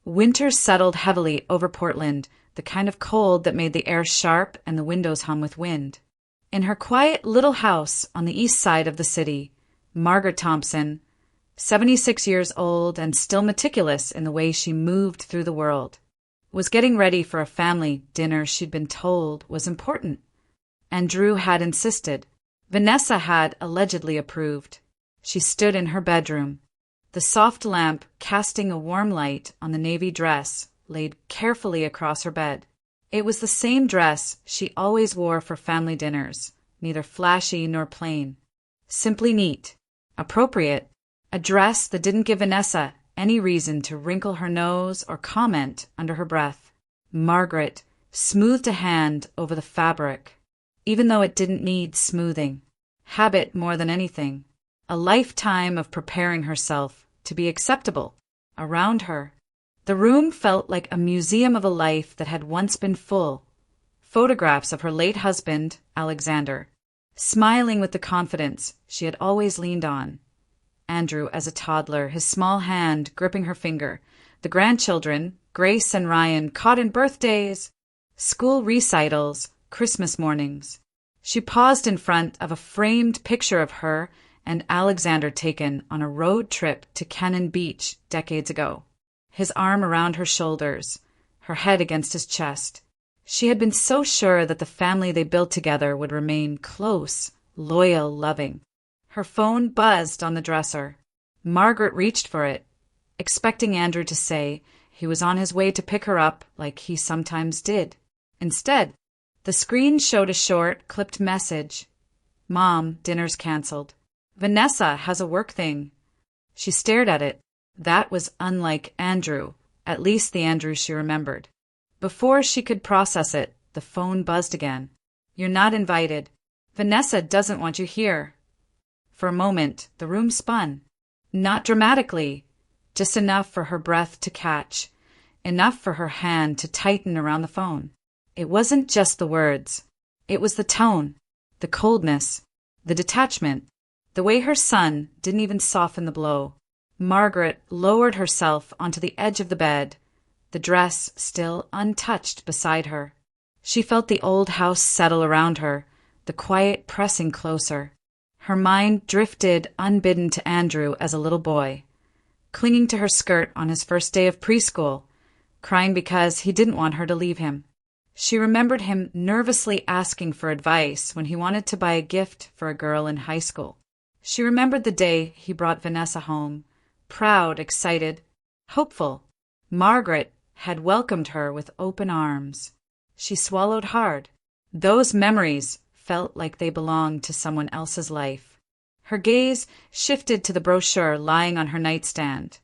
Winter settled heavily over Portland, the kind of cold that made the air sharp and the windows hum with wind. In her quiet little house on the east side of the city, Margaret Thompson, 76 years old and still meticulous in the way she moved through the world, was getting ready for a family dinner she'd been told was important. Andrew had insisted. Vanessa had allegedly approved. She stood in her bedroom, the soft lamp casting a warm light on the navy dress laid carefully across her bed. It was the same dress she always wore for family dinners, neither flashy nor plain. Simply neat, appropriate, a dress that didn't give Vanessa any reason to wrinkle her nose or comment under her breath. Margaret smoothed a hand over the fabric, even though it didn't need smoothing. Habit more than anything. A lifetime of preparing herself to be acceptable around her. The room felt like a museum of a life that had once been full. Photographs of her late husband, Alexander, smiling with the confidence she had always leaned on. Andrew as a toddler, his small hand gripping her finger. The grandchildren, Grace and Ryan, caught in birthdays, school recitals, Christmas mornings. She paused in front of a framed picture of her and Alexander taken on a road trip to Cannon Beach decades ago. His arm around her shoulders, her head against his chest. She had been so sure that the family they built together would remain close, loyal, loving. Her phone buzzed on the dresser. Margaret reached for it, expecting Andrew to say he was on his way to pick her up like he sometimes did. Instead, the screen showed a short, clipped message. "Mom, dinner's canceled. Vanessa has a work thing." She stared at it. That was unlike Andrew, at least the Andrew she remembered. Before she could process it, the phone buzzed again. "You're not invited. Vanessa doesn't want you here." For a moment, the room spun. Not dramatically, just enough for her breath to catch, enough for her hand to tighten around the phone. It wasn't just the words. It was the tone, the coldness, the detachment, the way her son didn't even soften the blow. Margaret lowered herself onto the edge of the bed, the dress still untouched beside her. She felt the old house settle around her, the quiet pressing closer. Her mind drifted unbidden to Andrew as a little boy, clinging to her skirt on his first day of preschool, crying because he didn't want her to leave him. She remembered him nervously asking for advice when he wanted to buy a gift for a girl in high school. She remembered the day he brought Vanessa home, proud, excited, hopeful. Margaret had welcomed her with open arms. She swallowed hard. Those memories felt like they belonged to someone else's life. Her gaze shifted to the brochure lying on her nightstand,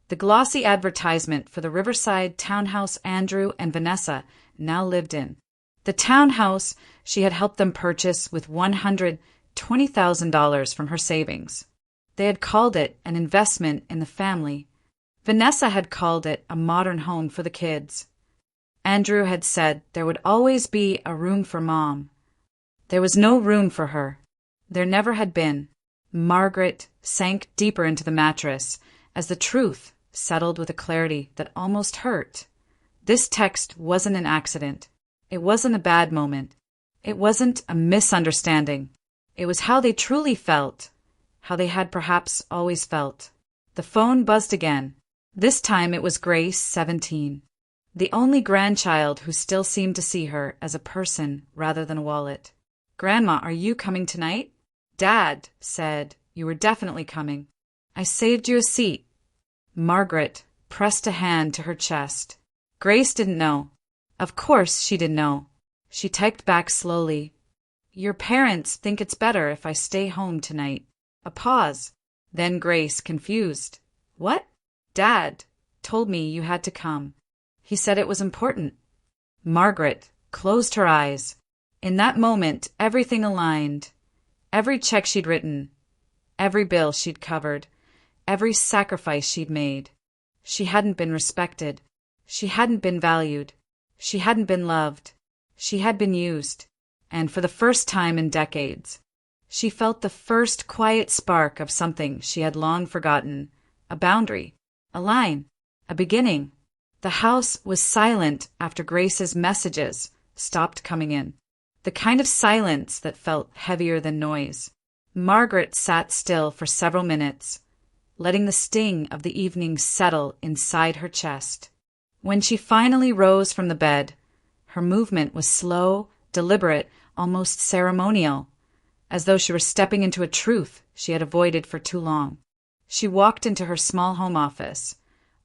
the glossy advertisement for the riverside townhouse Andrew and Vanessa now lived in. The townhouse she had helped them purchase with $120,000 from her savings. They had called it an investment in the family. Vanessa had called it a modern home for the kids. Andrew had said there would always be a room for Mom. There was no room for her. There never had been. Margaret sank deeper into the mattress as the truth settled with a clarity that almost hurt. This text wasn't an accident. It wasn't a bad moment. It wasn't a misunderstanding. It was how they truly felt, how they had perhaps always felt. The phone buzzed again. This time it was Grace, 17, the only grandchild who still seemed to see her as a person rather than a wallet. "Grandma, are you coming tonight?" "Dad said you were definitely coming. I saved you a seat." Margaret pressed a hand to her chest. Grace didn't know. Of course she didn't know. She typed back slowly. "Your parents think it's better if I stay home tonight." A pause. Then Grace, confused. "What?" "Dad told me you had to come. He said it was important." Margaret closed her eyes. In that moment, everything aligned. Every check she'd written, every bill she'd covered, every sacrifice she'd made. She hadn't been respected. She hadn't been valued. She hadn't been loved. She had been used. And for the first time in decades, she felt the first quiet spark of something she had long forgotten. A boundary. A line. A beginning. The house was silent after Grace's messages stopped coming in. The kind of silence that felt heavier than noise. Margaret sat still for several minutes, letting the sting of the evening settle inside her chest. When she finally rose from the bed, her movement was slow, deliberate, almost ceremonial, as though she were stepping into a truth she had avoided for too long. She walked into her small home office,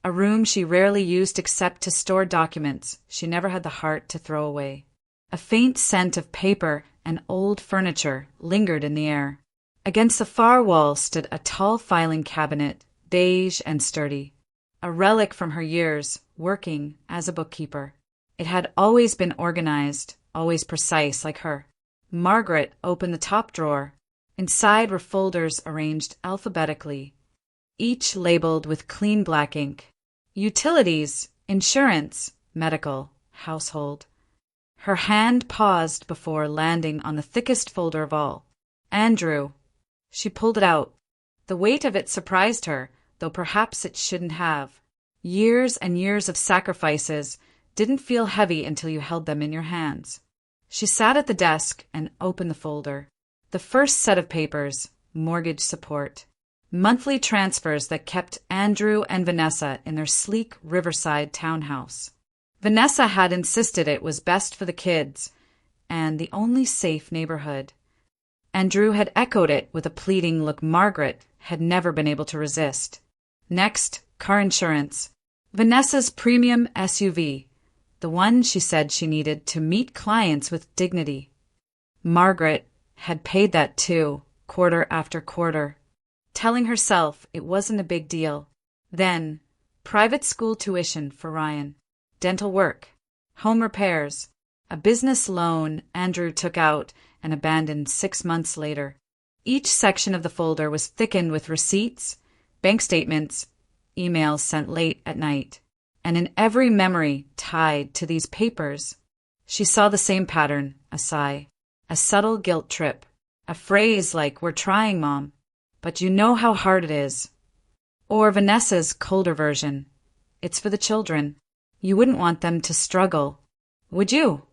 a room she rarely used except to store documents she never had the heart to throw away. A faint scent of paper and old furniture lingered in the air. Against the far wall stood a tall filing cabinet, beige and sturdy, a relic from her years working as a bookkeeper. It had always been organized, always precise like her. Margaret opened the top drawer. Inside were folders arranged alphabetically, each labeled with clean black ink. Utilities, insurance, medical, household. Her hand paused before landing on the thickest folder of all. Andrew. She pulled it out. The weight of it surprised her, though perhaps it shouldn't have. Years and years of sacrifices didn't feel heavy until you held them in your hands. She sat at the desk and opened the folder. The first set of papers, mortgage support. Monthly transfers that kept Andrew and Vanessa in their sleek Riverside townhouse. Vanessa had insisted it was best for the kids and the only safe neighborhood. Andrew had echoed it with a pleading look Margaret had never been able to resist. Next, car insurance. Vanessa's premium SUV, the one she said she needed to meet clients with dignity. Margaret had paid that too, quarter after quarter, telling herself it wasn't a big deal. Then, private school tuition for Ryan, dental work, home repairs, a business loan Andrew took out and abandoned 6 months later. Each section of the folder was thickened with receipts, bank statements, emails sent late at night. And in every memory tied to these papers, she saw the same pattern, a sigh, a subtle guilt trip, a phrase like, "We're trying, Mom, but you know how hard it is." Or Vanessa's colder version, "It's for the children. You wouldn't want them to struggle, would you?"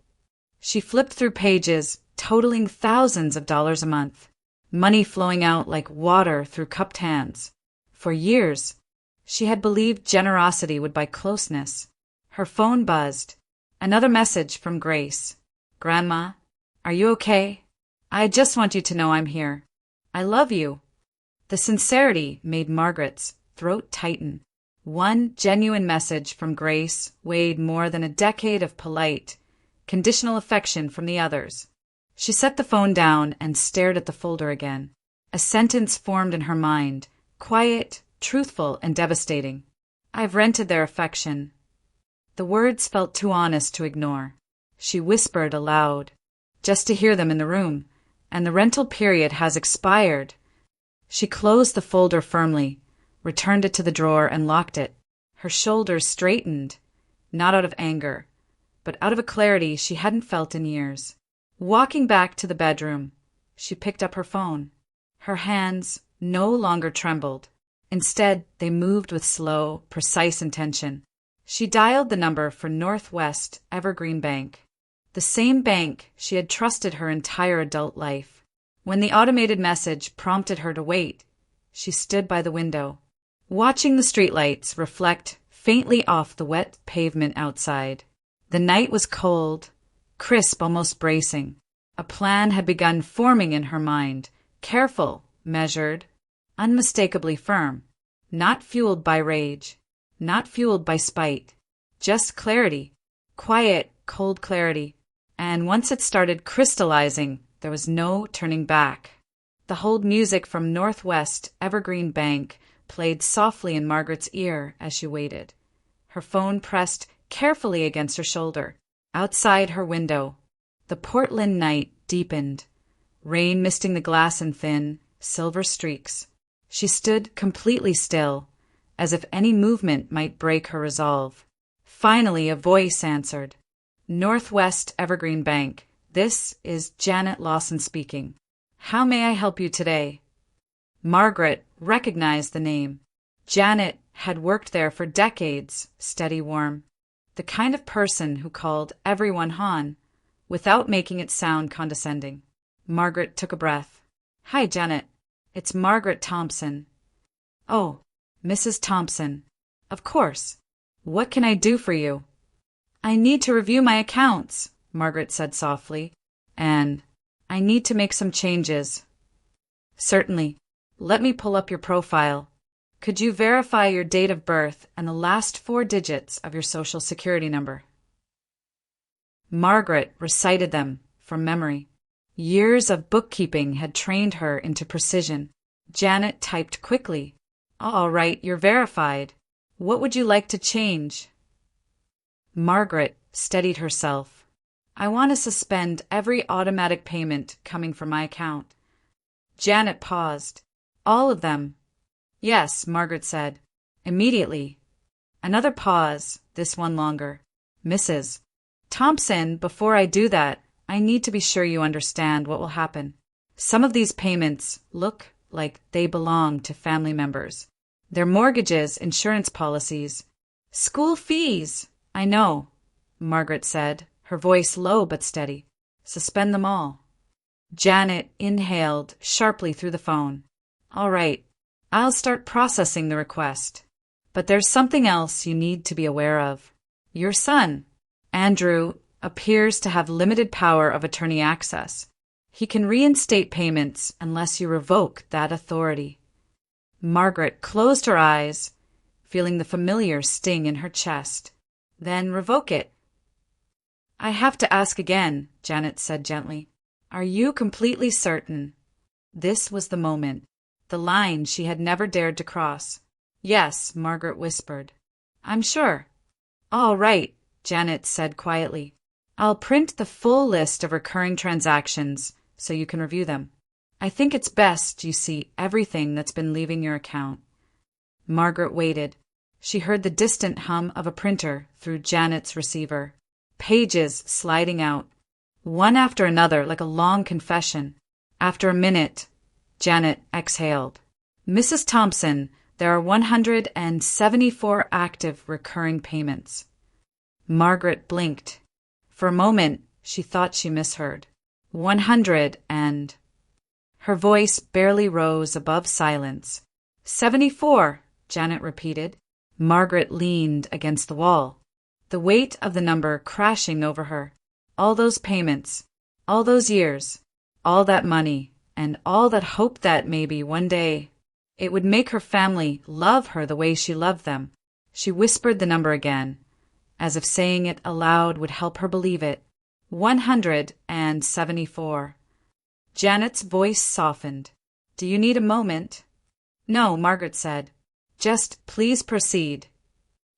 She flipped through pages, totaling thousands of dollars a month, money flowing out like water through cupped hands. For years, she had believed generosity would buy closeness. Her phone buzzed. Another message from Grace. "Grandma, are you okay? I just want you to know I'm here. I love you." The sincerity made Margaret's throat tighten. One genuine message from Grace weighed more than a decade of polite, conditional affection from the others. She set the phone down and stared at the folder again. A sentence formed in her mind, quiet, truthful, and devastating. "I've rented their affection." The words felt too honest to ignore. She whispered aloud, just to hear them in the room, "And the rental period has expired." She closed the folder firmly, returned it to the drawer, and locked it. Her shoulders straightened, not out of anger, but out of a clarity she hadn't felt in years. Walking back to the bedroom, she picked up her phone. Her hands no longer trembled. Instead, they moved with slow, precise intention. She dialed the number for Northwest Evergreen Bank, the same bank she had trusted her entire adult life. When the automated message prompted her to wait, she stood by the window, watching the streetlights reflect faintly off the wet pavement outside. The night was cold, crisp, almost bracing. A plan had begun forming in her mind, careful, measured, unmistakably firm, not fueled by rage, not fueled by spite, just clarity, quiet, cold clarity. And once it started crystallizing, there was no turning back. The hold music from Northwest Evergreen Bank played softly in Margaret's ear as she waited. Her phone pressed carefully against her shoulder. Outside her window, the Portland night deepened, rain misting the glass in thin, silver streaks. She stood completely still, as if any movement might break her resolve. Finally, a voice answered. "Northwest Evergreen Bank, this is Janet Lawson speaking. How may I help you today?" Margaret recognized the name. Janet had worked there for decades, steady, warm. the kind of person who called everyone hon, without making it sound condescending. Margaret took a breath. "Hi, Janet. It's Margaret Thompson." "Oh, Mrs. Thompson. Of course. What can I do for you?" "I need to review my accounts," Margaret said softly, "and I need to make some changes." "Certainly. Let me pull up your profile. Could you verify your date of birth and the last 4 digits of your Social Security number?" Margaret recited them from memory. Years of bookkeeping had trained her into precision. Janet typed quickly. "All right, you're verified. What would you like to change?" Margaret steadied herself. "I want to suspend every automatic payment coming from my account." Janet paused. "All of them?" "Yes," Margaret said. "Immediately." Another pause, this one longer. "Mrs. Thompson, before I do that, I need to be sure you understand what will happen. Some of these payments look like they belong to family members. Their mortgages, insurance policies, school fees." "I know," Margaret said, her voice low but steady. "Suspend them all." Janet inhaled sharply through the phone. "All right, I'll start processing the request. But there's something else you need to be aware of. Your son, Andrew, appears to have limited power of attorney access. He can reinstate payments unless you revoke that authority." Margaret closed her eyes, feeling the familiar sting in her chest. "Then revoke it." "I have to ask again," Janet said gently. "Are you completely certain?" This was the moment, the line she had never dared to cross. "Yes," Margaret whispered. "I'm sure." "All right," Janet said quietly. "I'll print the full list of recurring transactions so you can review them. I think it's best you see everything that's been leaving your account." Margaret waited. She heard the distant hum of a printer through Janet's receiver. Pages sliding out, one after another like a long confession. After a minute, Janet exhaled. "Mrs. Thompson, there are 174 active recurring payments." Margaret blinked. For a moment, she thought she misheard. 100 and... Her voice barely rose above silence. 74, Janet repeated. Margaret leaned against the wall, the weight of the number crashing over her. All those payments, all those years, all that money, and all that hope that maybe one day it would make her family love her the way she loved them. She whispered the number again, as if saying it aloud would help her believe it. 174. Janet's voice softened. "Do you need a moment?" "No," Margaret said. "Just please proceed."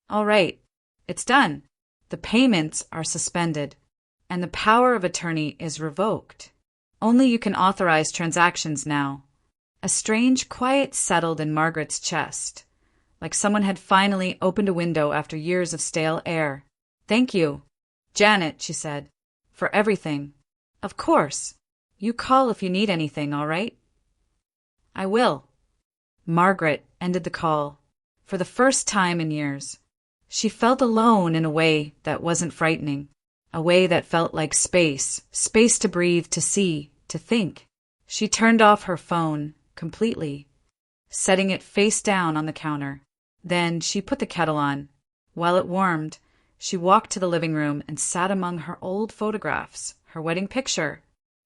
"All right. It's done. The payments are suspended, and the power of attorney is revoked. Only you can authorize transactions now." A strange quiet settled in Margaret's chest, like someone had finally opened a window after years of stale air. "Thank you, Janet," she said, "for everything." "Of course. You call if you need anything, all right?" "I will." Margaret ended the call. For the first time in years, she felt alone in a way that wasn't frightening, a way that felt like space to breathe, to see, to think. She turned off her phone completely, setting it face down on the counter. Then she put the kettle on. While it warmed, she walked to the living room and sat among her old photographs, her wedding picture,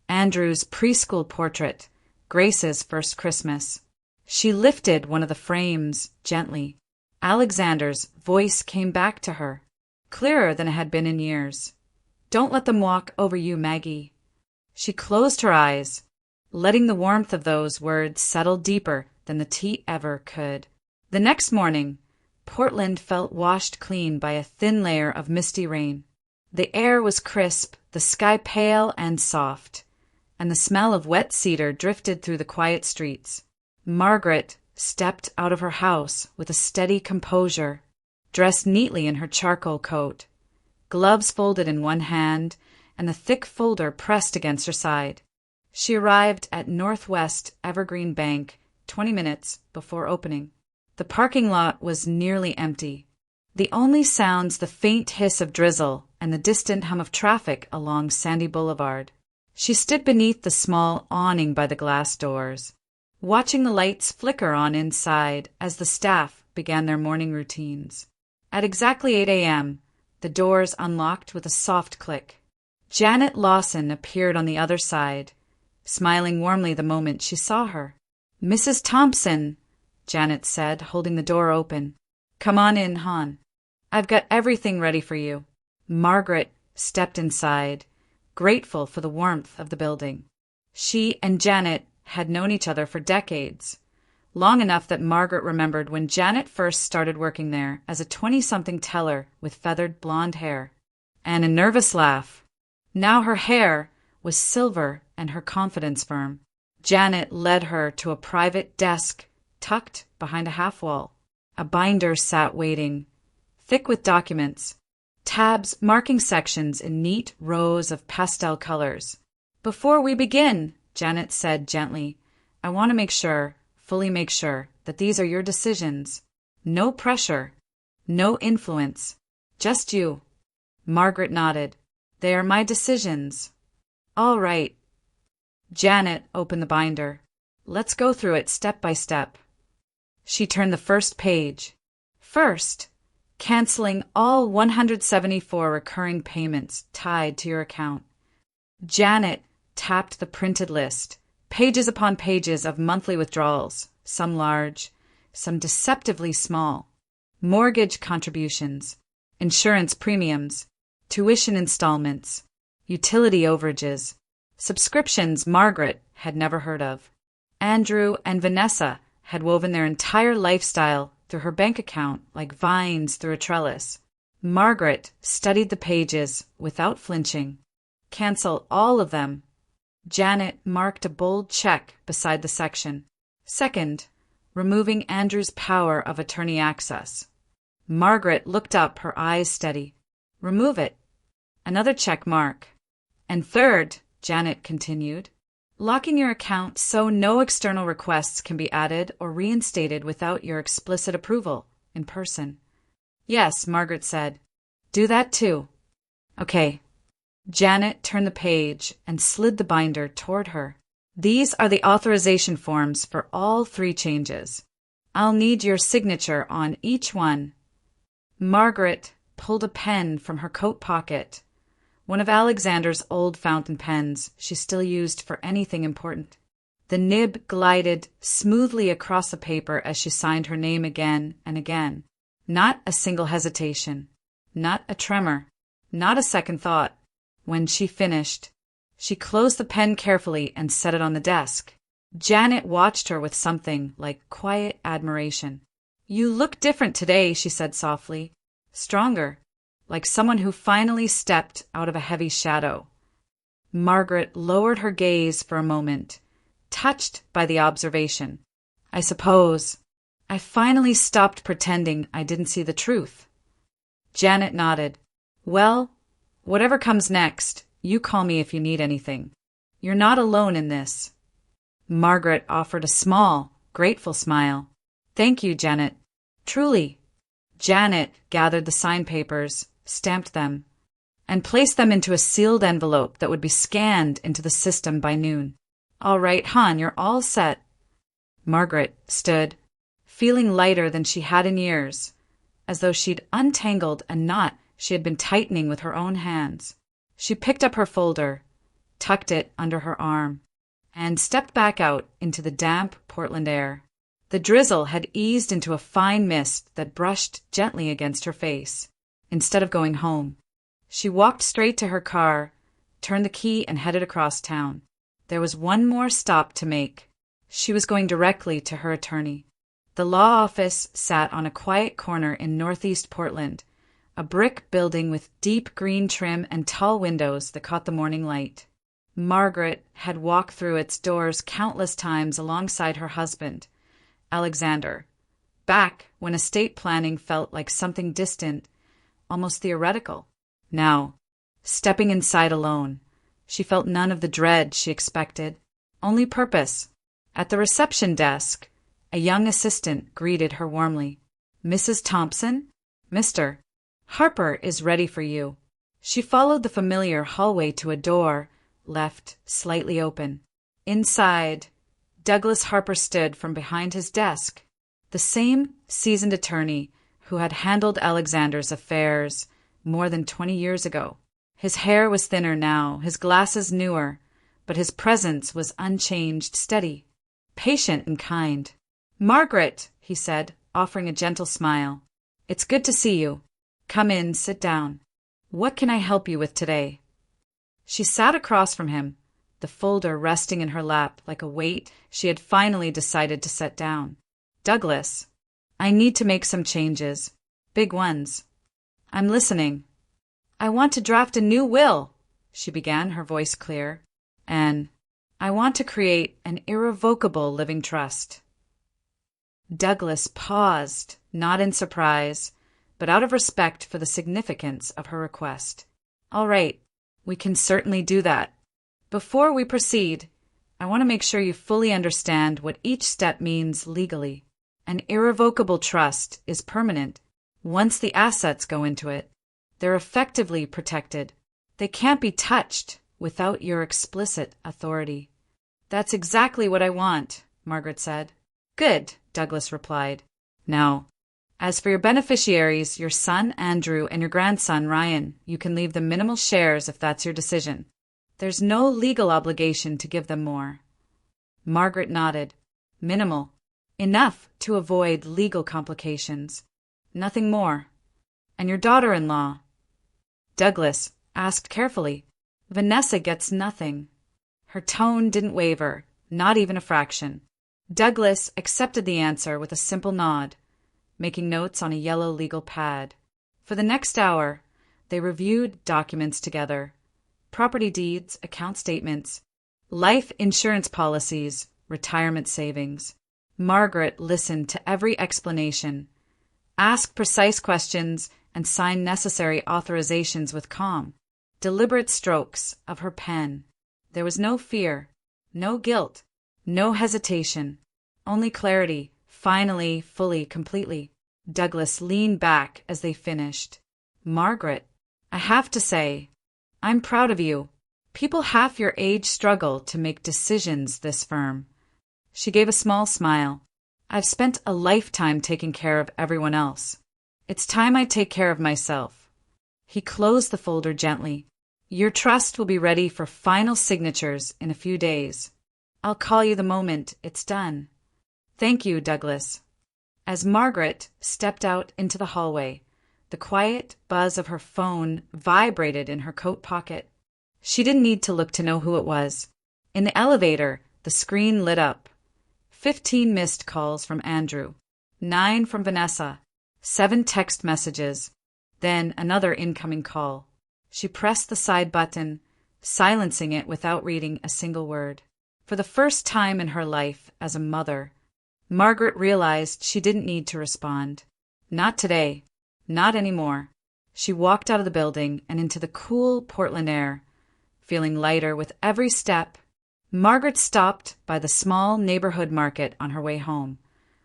Andrew's preschool portrait, Grace's first Christmas. She lifted one of the frames gently. Alexander's voice came back to her, clearer than it had been in years. "Don't let them walk over you, Maggie." She closed her eyes, letting the warmth of those words settle deeper than the tea ever could. The next morning, Portland felt washed clean by a thin layer of misty rain. The air was crisp, the sky pale and soft, and the smell of wet cedar drifted through the quiet streets. Margaret stepped out of her house with a steady composure, dressed neatly in her charcoal coat, gloves folded in one hand and the thick folder pressed against her side. She arrived at Northwest Evergreen Bank 20 minutes before opening. The parking lot was nearly empty. The only sounds the faint hiss of drizzle and the distant hum of traffic along Sandy Boulevard. She stood beneath the small awning by the glass doors, watching the lights flicker on inside as the staff began their morning routines. At exactly 8 a.m., the doors unlocked with a soft click. Janet Lawson appeared on the other side, smiling warmly the moment she saw her. "Mrs. Thompson," Janet said, holding the door open. "Come on in, hon. I've got everything ready for you." Margaret stepped inside, grateful for the warmth of the building. She and Janet had known each other for decades, long enough that Margaret remembered when Janet first started working there as a 20-something teller with feathered blonde hair and a nervous laugh. Now her hair was silver and her confidence firm. Janet led her to a private desk tucked behind a half-wall. A binder sat waiting, thick with documents, tabs marking sections in neat rows of pastel colors. "Before we begin," Janet said gently, "I want to fully make sure, that these are your decisions. No pressure, no influence, just you." Margaret nodded. "They are my decisions." "All right." Janet opened the binder. "Let's go through it step by step." She turned the first page. First, canceling all 174 recurring payments tied to your account. Janet tapped the printed list, pages upon pages of monthly withdrawals, some large, some deceptively small. Mortgage contributions, insurance premiums, tuition installments, utility overages, subscriptions Margaret had never heard of. Andrew and Vanessa had woven their entire lifestyle through her bank account like vines through a trellis. Margaret studied the pages without flinching. Cancel all of them. Janet marked a bold check beside the section. Second, removing Andrew's power of attorney access. Margaret looked up, her eyes steady. Remove it. Another check mark. And third, Janet continued, locking your account so no external requests can be added or reinstated without your explicit approval in person. "Yes," Margaret said. "Do that too." "Okay." Janet turned the page and slid the binder toward her. "These are the authorization forms for all 3 changes. I'll need your signature on each one." Margaret pulled a pen from her coat pocket, one of Alexander's old fountain pens she still used for anything important. The nib glided smoothly across the paper as she signed her name again and again. Not a single hesitation, not a tremor, not a second thought. When she finished, she closed the pen carefully and set it on the desk. Janet watched her with something like quiet admiration. "You look different today," she said softly. "Stronger. Like someone who finally stepped out of a heavy shadow." Margaret lowered her gaze for a moment, touched by the observation. "I suppose I finally stopped pretending I didn't see the truth." Janet nodded. "Well, whatever comes next, you call me if you need anything. You're not alone in this." Margaret offered a small, grateful smile. "Thank you, Janet. Truly." Janet gathered the signed papers, stamped them, and placed them into a sealed envelope that would be scanned into the system by noon. "All right, hon, you're all set." Margaret stood, feeling lighter than she had in years, as though she'd untangled a knot she had been tightening with her own hands. She picked up her folder, tucked it under her arm, and stepped back out into the damp Portland air. The drizzle had eased into a fine mist that brushed gently against her face. Instead of going home, she walked straight to her car, turned the key, and headed across town. There was one more stop to make. She was going directly to her attorney. The law office sat on a quiet corner in northeast Portland, a brick building with deep green trim and tall windows that caught the morning light. Margaret had walked through its doors countless times alongside her husband, Alexander, back when estate planning felt like something distant, almost theoretical. Now, stepping inside alone, she felt none of the dread she expected, only purpose. At the reception desk, a young assistant greeted her warmly. "Mrs. Thompson?" Mr. Harper is ready for you." She followed the familiar hallway to a door, left slightly open. Inside, Douglas Harper stood from behind his desk, the same seasoned attorney who had handled Alexander's affairs more than 20 years ago. His hair was thinner now, his glasses newer, but his presence was unchanged, steady, patient and kind. "Margaret," he said, offering a gentle smile. "It's good to see you. Come in, sit down. What can I help you with today?" She sat across from him, the folder resting in her lap like a weight she had finally decided to set down. "Douglas, I need to make some changes. Big ones." "I'm listening." "I want to draft a new will," she began, her voice clear. "And I want to create an irrevocable living trust." Douglas paused, not in surprise, but out of respect for the significance of her request. "All right, we can certainly do that. Before we proceed, I want to make sure you fully understand what each step means legally. An irrevocable trust is permanent. Once the assets go into it, they're effectively protected. They can't be touched without your explicit authority." "That's exactly what I want," Margaret said. "Good," Douglas replied. "Now, as for your beneficiaries, your son Andrew and your grandson Ryan, you can leave them minimal shares if that's your decision. There's no legal obligation to give them more." Margaret nodded. "Minimal. Enough to avoid legal complications. Nothing more. And your daughter-in-law?" Douglas asked carefully. "Vanessa gets nothing." Her tone didn't waver, not even a fraction. Douglas accepted the answer with a simple nod, making notes on a yellow legal pad. For the next hour, they reviewed documents together: property deeds, account statements, life insurance policies, retirement savings. Margaret listened to every explanation, asked precise questions, and signed necessary authorizations with calm, deliberate strokes of her pen. There was no fear, no guilt, no hesitation, only clarity, finally, fully, completely. Douglas leaned back as they finished. "Margaret, I have to say, I'm proud of you. People half your age struggle to make decisions this firm." She gave a small smile. "I've spent a lifetime taking care of everyone else. It's time I take care of myself." He closed the folder gently. "Your trust will be ready for final signatures in a few days. I'll call you the moment it's done." "Thank you, Douglas." As Margaret stepped out into the hallway, the quiet buzz of her phone vibrated in her coat pocket. She didn't need to look to know who it was. In the elevator, the screen lit up. 15 missed calls from Andrew, 9 from Vanessa, 7 text messages, then another incoming call. She pressed the side button, silencing it without reading a single word. For the first time in her life as a mother, Margaret realized she didn't need to respond. Not today. Not anymore. She walked out of the building and into the cool Portland air, feeling lighter with every step. Margaret stopped by the small neighborhood market on her way home,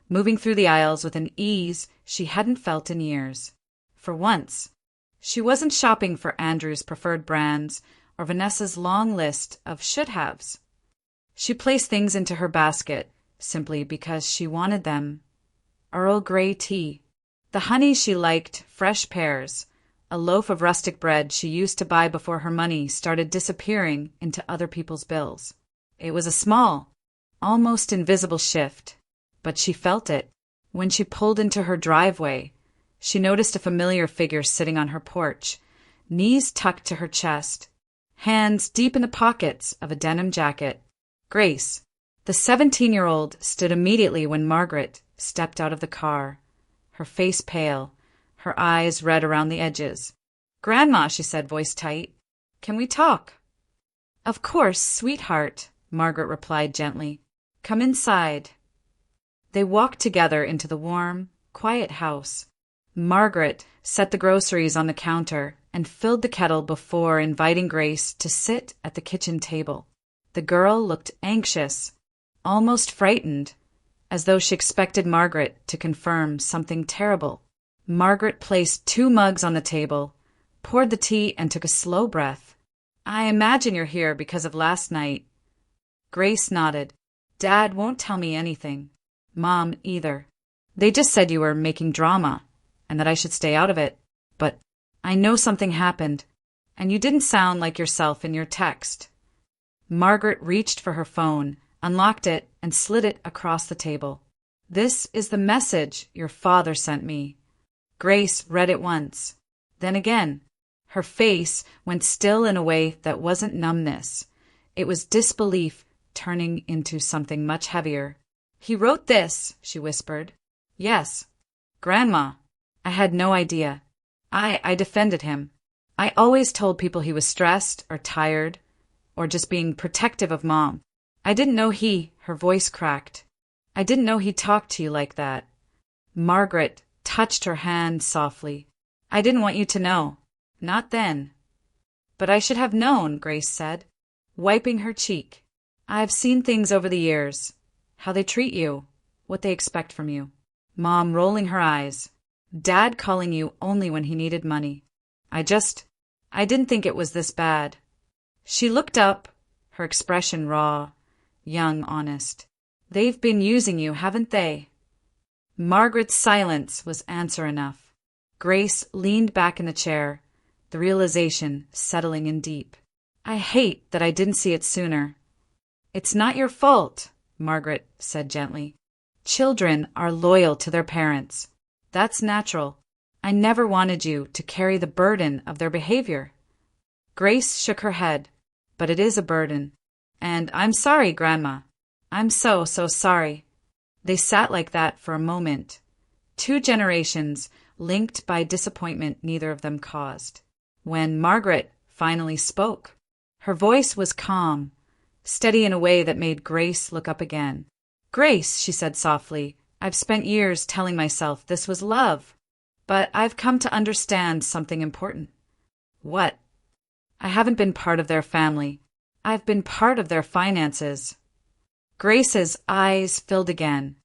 moving through the aisles with an ease she hadn't felt in years. For once, she wasn't shopping for Andrew's preferred brands or Vanessa's long list of should-haves. She placed things into her basket simply because she wanted them. Earl Grey tea, the honey she liked, fresh pears, a loaf of rustic bread she used to buy before her money started disappearing into other people's bills. It was a small, almost invisible shift, but she felt it. When she pulled into her driveway, she noticed a familiar figure sitting on her porch, knees tucked to her chest, hands deep in the pockets of a denim jacket. Grace, the 17-year-old, stood immediately when Margaret stepped out of the car, her face pale, her eyes red around the edges. "Grandma," she said, voice tight, "can we talk?" "Of course, sweetheart," Margaret replied gently. "Come inside." They walked together into the warm, quiet house. Margaret set the groceries on the counter and filled the kettle before inviting Grace to sit at the kitchen table. The girl looked anxious, almost frightened, as though she expected Margaret to confirm something terrible. Margaret placed 2 mugs on the table, poured the tea, and took a slow breath. I imagine you're here because of last night. Grace nodded. Dad won't tell me anything. Mom either. They just said you were making drama, and that I should stay out of it. But I know something happened, and you didn't sound like yourself in your text. Margaret reached for her phone, unlocked it, and slid it across the table. This is the message your father sent me. Grace read it once. Then again. Her face went still in a way that wasn't numbness. It was disbelief turning into something much heavier. He wrote this, she whispered. Yes. Grandma. I had no idea. I defended him. I always told people he was stressed or tired or just being protective of Mom. I didn't know her voice cracked. I didn't know he talked to you like that. Margaret touched her hand softly. I didn't want you to know. Not then. But I should have known, Grace said, wiping her cheek. I've seen things over the years. How they treat you. What they expect from you. Mom rolling her eyes. Dad calling you only when he needed money. I didn't think it was this bad. She looked up, her expression raw, young, honest. They've been using you, haven't they? Margaret's silence was answer enough. Grace leaned back in the chair, the realization settling in deep. I hate that I didn't see it sooner. It's not your fault, Margaret said gently. Children are loyal to their parents. That's natural. I never wanted you to carry the burden of their behavior. Grace shook her head. But it is a burden. And I'm sorry, Grandma. I'm so sorry. They sat like that for a moment. 2 generations linked by disappointment neither of them caused. When Margaret finally spoke, her voice was calm, steady in a way that made Grace look up again. Grace, she said softly, I've spent years telling myself this was love, but I've come to understand something important. What? I haven't been part of their family. I've been part of their finances. Grace's eyes filled again,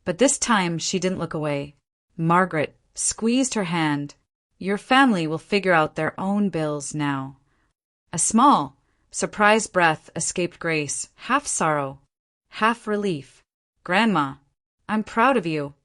but this time she didn't look away. Margaret squeezed her hand. Your family will figure out their own bills now. A small, surprised breath escaped Grace, half sorrow, half relief. Grandma, I'm proud of you.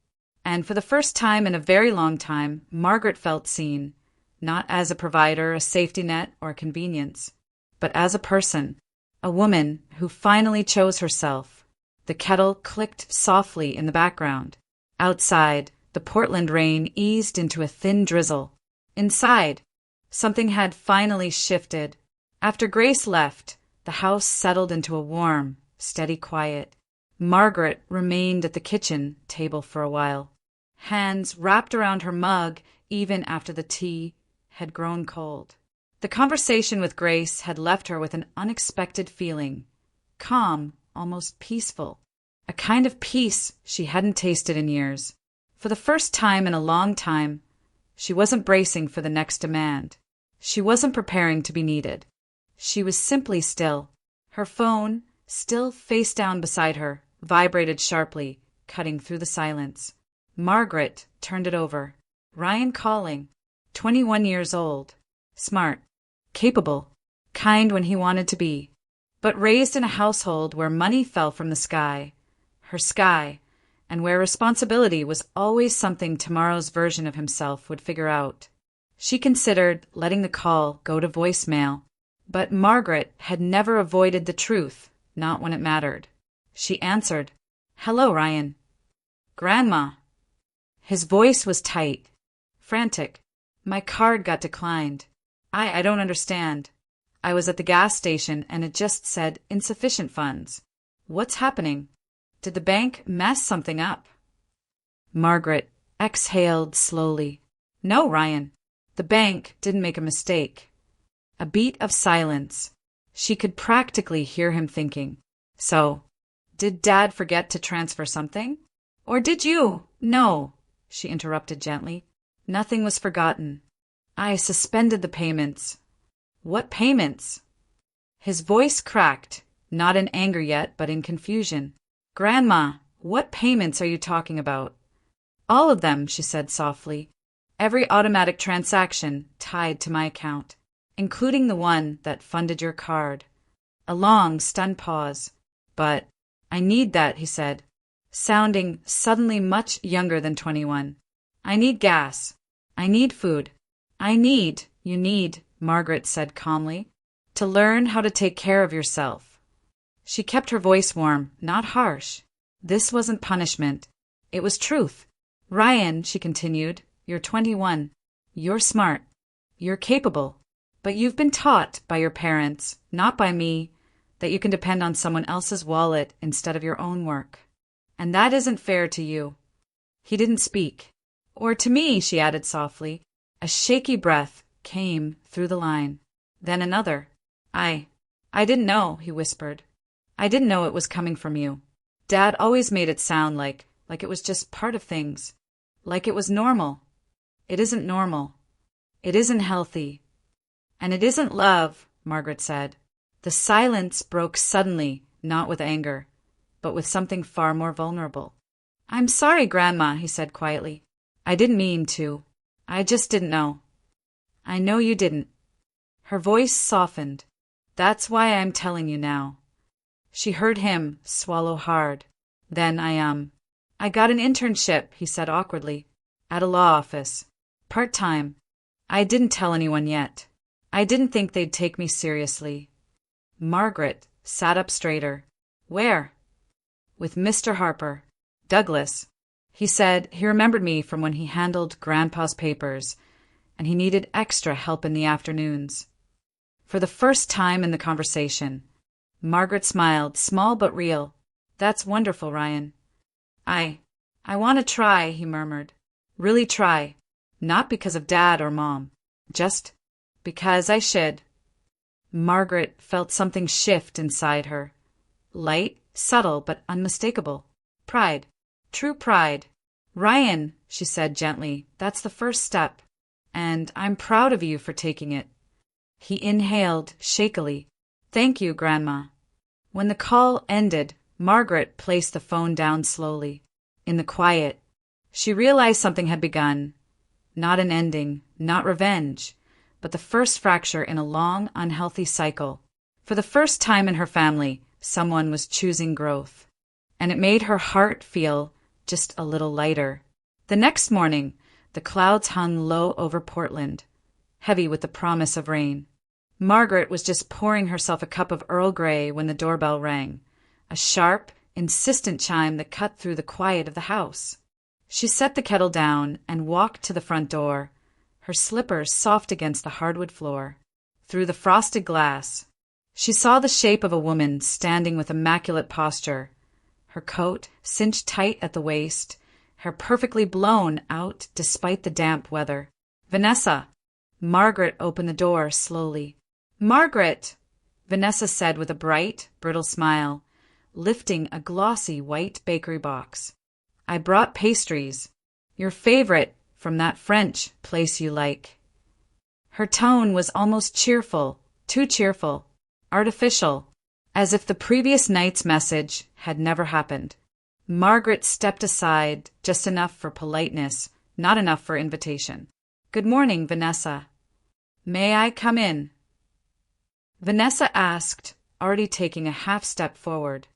And for the first time in a very long time, Margaret felt seen, not as a provider, a safety net, or convenience, but as a person, a woman who finally chose herself. The kettle clicked softly in the background. Outside, the Portland rain eased into a thin drizzle. Inside, something had finally shifted. After Grace left, the house settled into a warm, steady quiet. Margaret remained at the kitchen table for a while, hands wrapped around her mug even after the tea had grown cold. The conversation with Grace had left her with an unexpected feeling, calm, almost peaceful, a kind of peace she hadn't tasted in years. For the first time in a long time, she wasn't bracing for the next demand. She wasn't preparing to be needed. She was simply still. Her phone, still face down beside her, vibrated sharply, cutting through the silence. Margaret turned it over. Ryan calling, 21 years old, smart, capable, kind when he wanted to be, but raised in a household where money fell from the sky, her sky, and where responsibility was always something tomorrow's version of himself would figure out. She considered letting the call go to voicemail, but Margaret had never avoided the truth, not when it mattered. She answered, "Hello, Ryan." "Grandma." His voice was tight, frantic. "My card got declined. I don't understand. I was at the gas station and it just said insufficient funds. What's happening? Did the bank mess something up?" Margaret exhaled slowly. "No, Ryan. The bank didn't make a mistake." A beat of silence. She could practically hear him thinking. "So, did Dad forget to transfer something? Or did you?" "No," she interrupted gently. "Nothing was forgotten. I suspended the payments." "What payments?" His voice cracked, not in anger yet, but in confusion. "Grandma, what payments are you talking about?" "All of them," she said softly. Every automatic transaction tied to my account, including the one that funded your card. A long, stunned pause. But I need that, he said, sounding suddenly much younger than 21. I need gas. I need food. You need, Margaret said calmly, to learn how to take care of yourself. She kept her voice warm, not harsh. This wasn't punishment. It was truth. Ryan, she continued, you're 21. You're smart. You're capable. But you've been taught by your parents, not by me, that you can depend on someone else's wallet instead of your own work. And that isn't fair to you. He didn't speak. Or to me, she added softly. A shaky breath came through the line. Then another. I didn't know, he whispered. I didn't know it was coming from you. Dad always made it sound like it was just part of things. Like it was normal. It isn't normal. It isn't healthy. And it isn't love, Margaret said. The silence broke suddenly, not with anger, but with something far more vulnerable. I'm sorry, Grandma, he said quietly. I didn't mean to. I just didn't know. I know you didn't. Her voice softened. That's why I'm telling you now. She heard him swallow hard. Then I got an internship, he said awkwardly, at a law office. Part-time. I didn't tell anyone yet. I didn't think they'd take me seriously. Margaret sat up straighter. Where? With Mr. Harper. Douglas. He said he remembered me from when he handled Grandpa's papers, and he needed extra help in the afternoons. For the first time in the conversation, Margaret smiled, small but real. That's wonderful, Ryan. I want to try, he murmured. Really try. Not because of Dad or Mom. Just because I should. Margaret felt something shift inside her. Light, subtle, but unmistakable. Pride. True pride. Ryan, she said gently, that's the first step. And I'm proud of you for taking it. He inhaled shakily. Thank you, Grandma. When the call ended, Margaret placed the phone down slowly. In the quiet, she realized something had begun. Not an ending, not revenge, but the first fracture in a long, unhealthy cycle. For the first time in her family, someone was choosing growth. And it made her heart feel just a little lighter. The next morning, the clouds hung low over Portland, heavy with the promise of rain. Margaret was just pouring herself a cup of Earl Grey when the doorbell rang, a sharp, insistent chime that cut through the quiet of the house. She set the kettle down and walked to the front door, her slippers soft against the hardwood floor. Through the frosted glass, she saw the shape of a woman standing with immaculate posture, her coat cinched tight at the waist, hair perfectly blown out despite the damp weather. Vanessa! Margaret opened the door slowly. Margaret! Vanessa said with a bright, brittle smile, lifting a glossy white bakery box. I brought pastries. Your favorite from that French place you like. Her tone was almost cheerful, too cheerful, artificial, as if the previous night's message had never happened. Margaret stepped aside just enough for politeness, not enough for invitation. Good morning, Vanessa. May I come in? Vanessa asked, already taking a half step forward.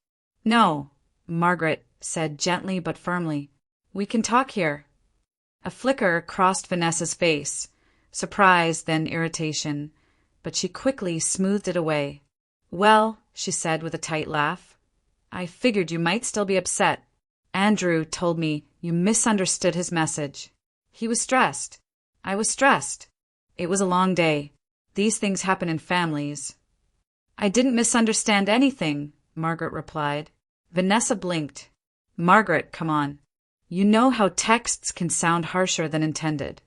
No, Margaret said gently but firmly. We can talk here. A flicker crossed Vanessa's face, surprise then irritation, but she quickly smoothed it away. Well, she said with a tight laugh, I figured you might still be upset. Andrew told me you misunderstood his message. He was stressed. I was stressed. It was a long day. These things happen in families. I didn't misunderstand anything, Margaret replied. Vanessa blinked. Margaret, come on. You know how texts can sound harsher than intended.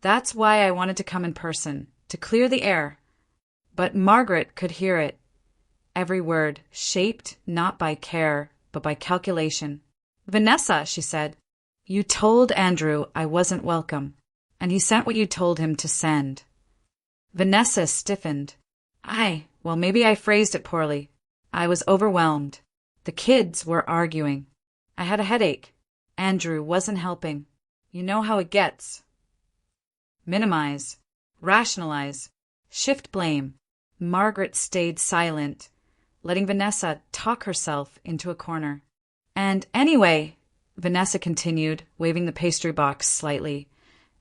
That's why I wanted to come in person, to clear the air. But Margaret could hear it. Every word, shaped not by care, but by calculation. Vanessa, she said, you told Andrew I wasn't welcome, and he sent what you told him to send. Vanessa stiffened. Well, maybe I phrased it poorly. I was overwhelmed. The kids were arguing. I had a headache. Andrew wasn't helping. You know how it gets. minimize, rationalize, shift blame. Margaret stayed silent, letting Vanessa talk herself into a corner. And anyway, Vanessa continued, waving the pastry box slightly,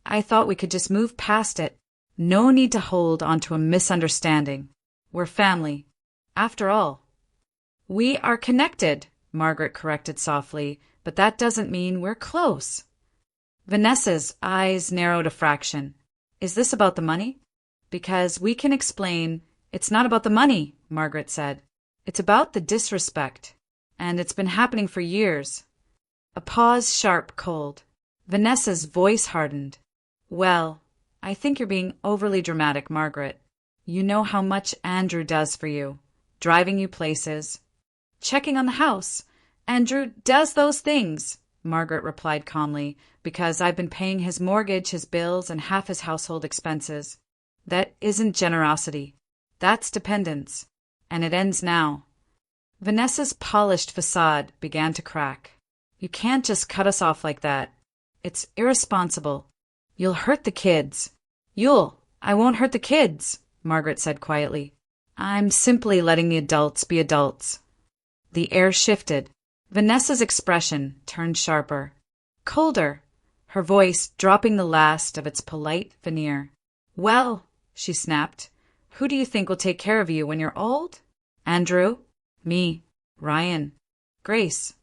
I thought we could just move past it. No need to hold onto a misunderstanding. We're family. After all. We are connected, Margaret corrected softly, but that doesn't mean we're close. Vanessa's eyes narrowed a fraction. Is this about the money? Because we can explain. It's not about the money, Margaret said. It's about the disrespect. And it's been happening for years. A pause, sharp, cold. Vanessa's voice hardened. Well, I think you're being overly dramatic, Margaret. You know how much Andrew does for you. Driving you places. Checking on the house. Andrew does those things, Margaret replied calmly, because I've been paying his mortgage, his bills, and half his household expenses. That isn't generosity. That's dependence. And it ends now. Vanessa's polished facade began to crack. You can't just cut us off like that. It's irresponsible. You'll hurt the kids. I won't hurt the kids, Margaret said quietly. I'm simply letting the adults be adults. The air shifted. Vanessa's expression turned sharper, colder, her voice dropping the last of its polite veneer. Well, she snapped, who do you think will take care of you when you're old? Andrew? Me? Ryan? Grace?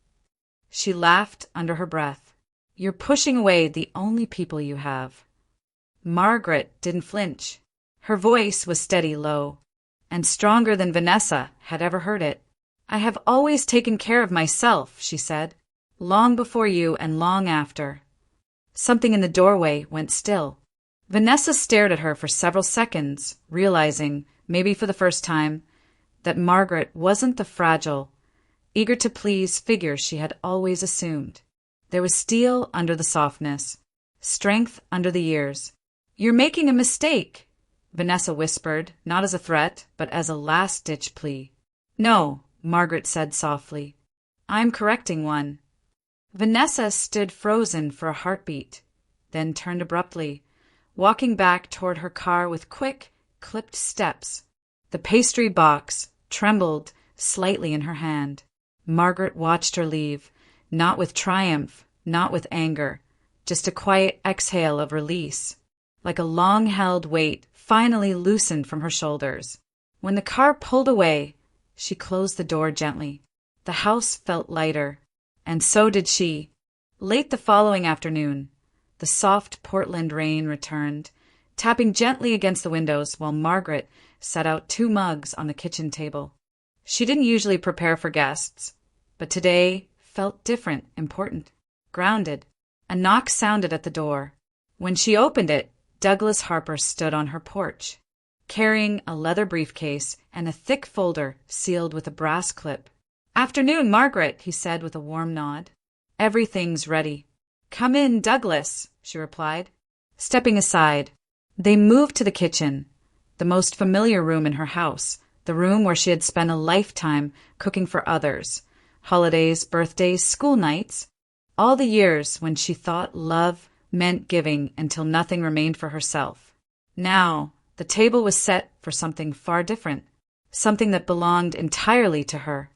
She laughed under her breath. You're pushing away the only people you have. Margaret didn't flinch. Her voice was steady, low, and stronger than Vanessa had ever heard it. I have always taken care of myself, she said, long before you and long after. Something in the doorway went still. Vanessa stared at her for several seconds, realizing, maybe for the first time, that Margaret wasn't the fragile, eager-to-please figure she had always assumed. There was steel under the softness, strength under the years. You're making a mistake, Vanessa whispered, not as a threat, but as a last-ditch plea. No, Margaret said softly. I'm correcting one. Vanessa stood frozen for a heartbeat, then turned abruptly, walking back toward her car with quick, clipped steps. The pastry box trembled slightly in her hand. Margaret watched her leave, not with triumph, not with anger, just a quiet exhale of release, like a long-held weight finally loosened from her shoulders. When the car pulled away, she closed the door gently. The house felt lighter, and so did she. Late the following afternoon, the soft Portland rain returned, tapping gently against the windows while Margaret set out 2 mugs on the kitchen table. She didn't usually prepare for guests, but today felt different, important, grounded. A knock sounded at the door. When she opened it, Douglas Harper stood on her porch, carrying a leather briefcase and a thick folder sealed with a brass clip. Afternoon, Margaret, he said with a warm nod. Everything's ready. Come in, Douglas, she replied. Stepping aside, they moved to the kitchen, the most familiar room in her house, the room where she had spent a lifetime cooking for others, holidays, birthdays, school nights, all the years when she thought love meant giving until nothing remained for herself. Now, the table was set for something far different, something that belonged entirely to her.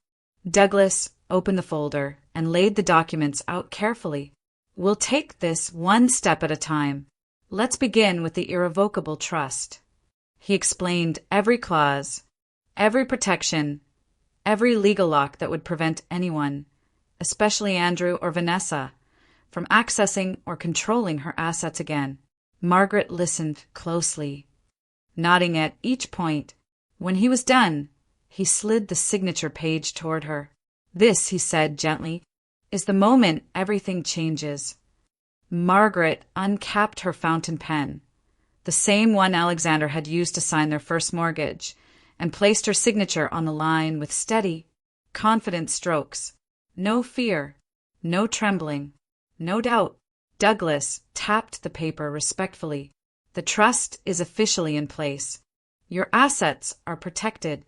Douglas opened the folder and laid the documents out carefully. We'll take this one step at a time. Let's begin with the irrevocable trust. He explained every clause, every protection, every legal lock that would prevent anyone, especially Andrew or Vanessa, from accessing or controlling her assets again. Margaret listened closely, nodding at each point. When he was done, he slid the signature page toward her. This, he said gently, is the moment everything changes. Margaret uncapped her fountain pen, the same one Alexander had used to sign their first mortgage, and placed her signature on the line with steady, confident strokes. No fear, no trembling, no doubt. Douglas tapped the paper respectfully. The trust is officially in place. Your assets are protected.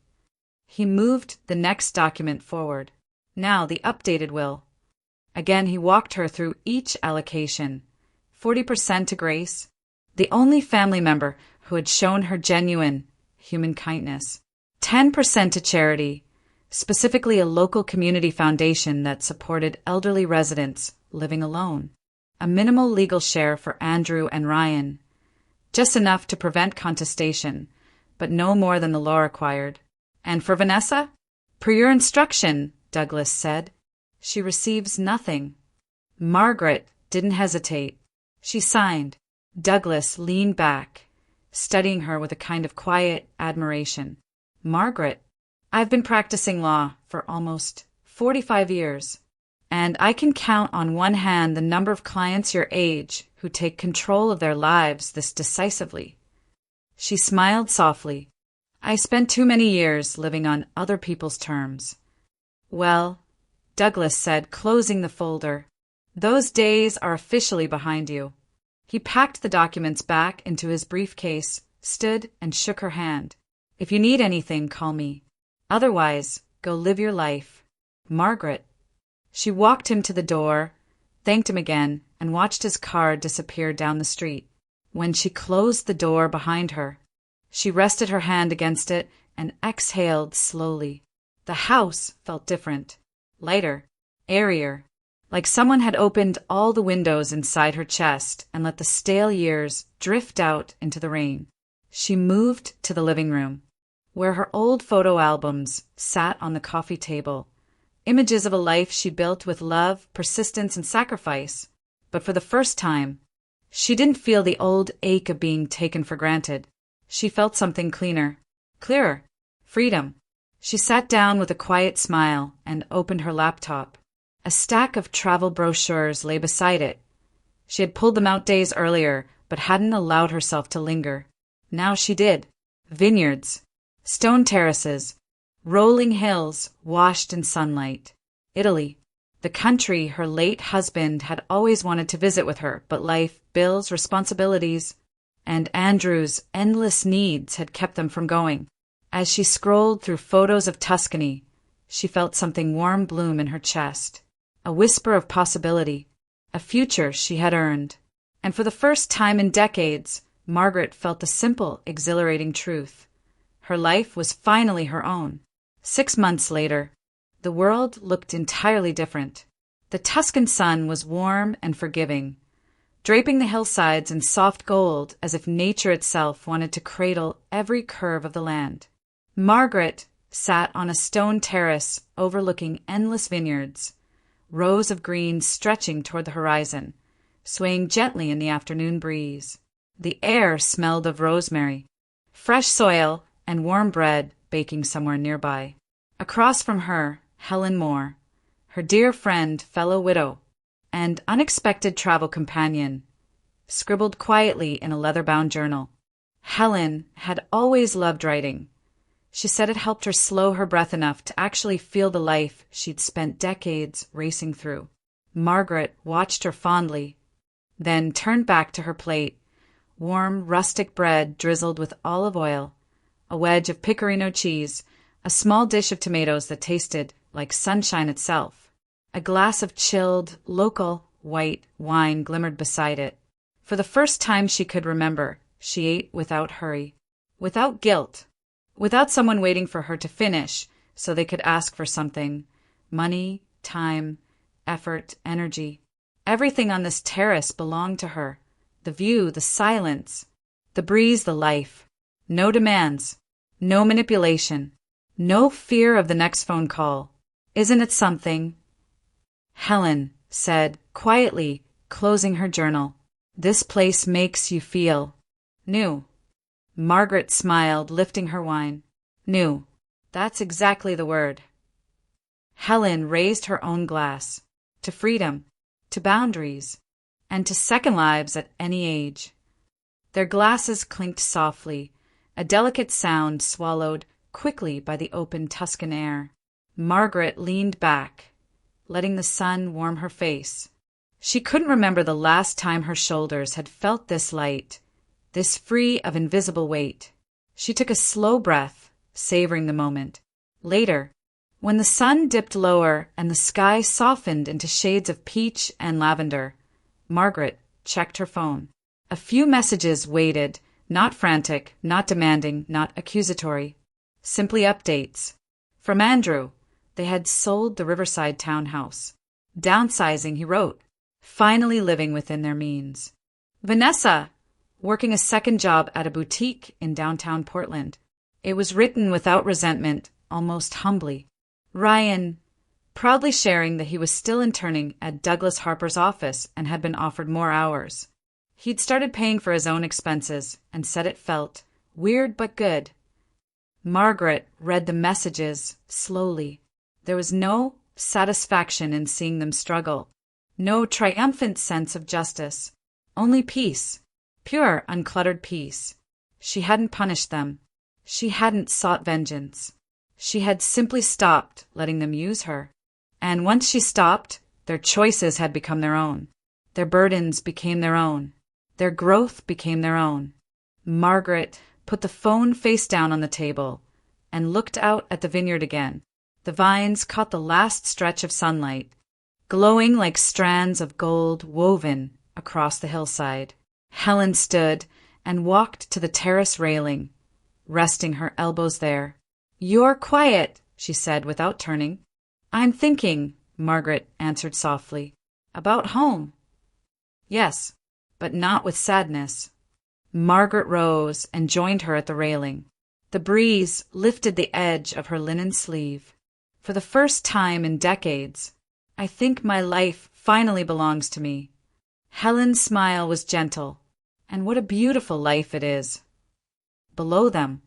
He moved the next document forward. Now the updated will. Again he walked her through each allocation. 40% to Grace. the only family member who had shown her genuine human kindness. 10% to charity, specifically a local community foundation that supported elderly residents living alone. A minimal legal share for Andrew and Ryan, just enough to prevent contestation, but no more than the law required. And for Vanessa? Per your instruction, Douglas said. She receives nothing. Margaret didn't hesitate. She signed. Douglas leaned back, studying her with a kind of quiet admiration. Margaret, I've been practicing law for almost 45 years, and I can count on one hand the number of clients your age who take control of their lives this decisively. She smiled softly. I spent too many years living on other people's terms. Well, Douglas said, closing the folder, those days are officially behind you. He packed the documents back into his briefcase, stood and shook her hand. If you need anything, call me. Otherwise, go live your life. Margaret. She walked him to the door, thanked him again, and watched his car disappear down the street. When she closed the door behind her, she rested her hand against it and exhaled slowly. The house felt different, lighter, airier, like someone had opened all the windows inside her chest and let the stale years drift out into the rain. She moved to the living room, where her old photo albums sat on the coffee table, images of a life she built with love, persistence, and sacrifice. But for the first time, she didn't feel the old ache of being taken for granted. She felt something cleaner, clearer, freedom. She sat down with a quiet smile and opened her laptop. A stack of travel brochures lay beside it. She had pulled them out days earlier, but hadn't allowed herself to linger. Now she did. Vineyards, stone terraces, rolling hills washed in sunlight. Italy, the country her late husband had always wanted to visit with her, but life, bills, responsibilities, and Andrew's endless needs had kept them from going. As she scrolled through photos of Tuscany, she felt something warm bloom in her chest, a whisper of possibility, a future she had earned. And for the first time in decades, Margaret felt the simple, exhilarating truth. Her life was finally her own. 6 months later, the world looked entirely different. The Tuscan sun was warm and forgiving, draping the hillsides in soft gold as if nature itself wanted to cradle every curve of the land. Margaret sat on a stone terrace overlooking endless vineyards, rows of green stretching toward the horizon, swaying gently in the afternoon breeze. The air smelled of rosemary, fresh soil, and warm bread baking somewhere nearby. Across from her, Helen Moore, her dear friend, fellow widow, and unexpected travel companion, scribbled quietly in a leather-bound journal. Helen had always loved writing. She said it helped her slow her breath enough to actually feel the life she'd spent decades racing through. Margaret watched her fondly, then turned back to her plate, warm, rustic bread drizzled with olive oil, a wedge of pecorino cheese, a small dish of tomatoes that tasted like sunshine itself. A glass of chilled, local, white wine glimmered beside it. For the first time she could remember, she ate without hurry, without guilt, without someone waiting for her to finish so they could ask for something. Money, time, effort, energy. Everything on this terrace belonged to her. The view, the silence, the breeze, the life. No demands, no manipulation, no fear of the next phone call. Isn't it something? Helen said, quietly, closing her journal. This place makes you feel new. Margaret smiled, lifting her wine. New. That's exactly the word. Helen raised her own glass. To freedom, to boundaries, and to second lives at any age. Their glasses clinked softly, a delicate sound swallowed quickly by the open Tuscan air. Margaret leaned back, letting the sun warm her face. She couldn't remember the last time her shoulders had felt this light, this free of invisible weight. She took a slow breath, savoring the moment. Later, when the sun dipped lower and the sky softened into shades of peach and lavender, Margaret checked her phone. A few messages waited, not frantic, not demanding, not accusatory. Simply updates. From Andrew. They had sold the Riverside townhouse. Downsizing, he wrote. Finally living within their means. Vanessa. Working a second job at a boutique in downtown Portland. It was written without resentment, almost humbly. Ryan. Proudly sharing that he was still interning at Douglas Harper's office and had been offered more hours. He'd started paying for his own expenses and said it felt weird but good. Margaret read the messages slowly. There was no satisfaction in seeing them struggle, no triumphant sense of justice, only peace, pure, uncluttered peace. She hadn't punished them. She hadn't sought vengeance. She had simply stopped letting them use her. And once she stopped, their choices had become their own. Their burdens became their own. Their growth became their own. Margaret put the phone face down on the table and looked out at the vineyard again. The vines caught the last stretch of sunlight, glowing like strands of gold woven across the hillside. Helen stood and walked to the terrace railing, resting her elbows there. "You're quiet," she said without turning. "I'm thinking," Margaret answered softly. "About home." "Yes, but not with sadness." Margaret rose and joined her at the railing. The breeze lifted the edge of her linen sleeve. "For the first time in decades, I think my life finally belongs to me." Helen's smile was gentle. "And what a beautiful life it is." Below them,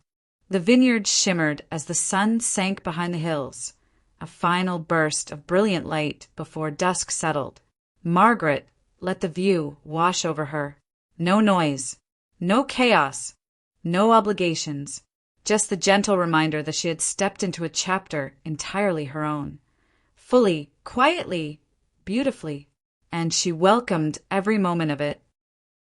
the vineyard shimmered as the sun sank behind the hills, a final burst of brilliant light before dusk settled. Margaret let the view wash over her. No noise, no chaos, no obligations, just the gentle reminder that she had stepped into a chapter entirely her own. Fully, quietly, beautifully. And she welcomed every moment of it.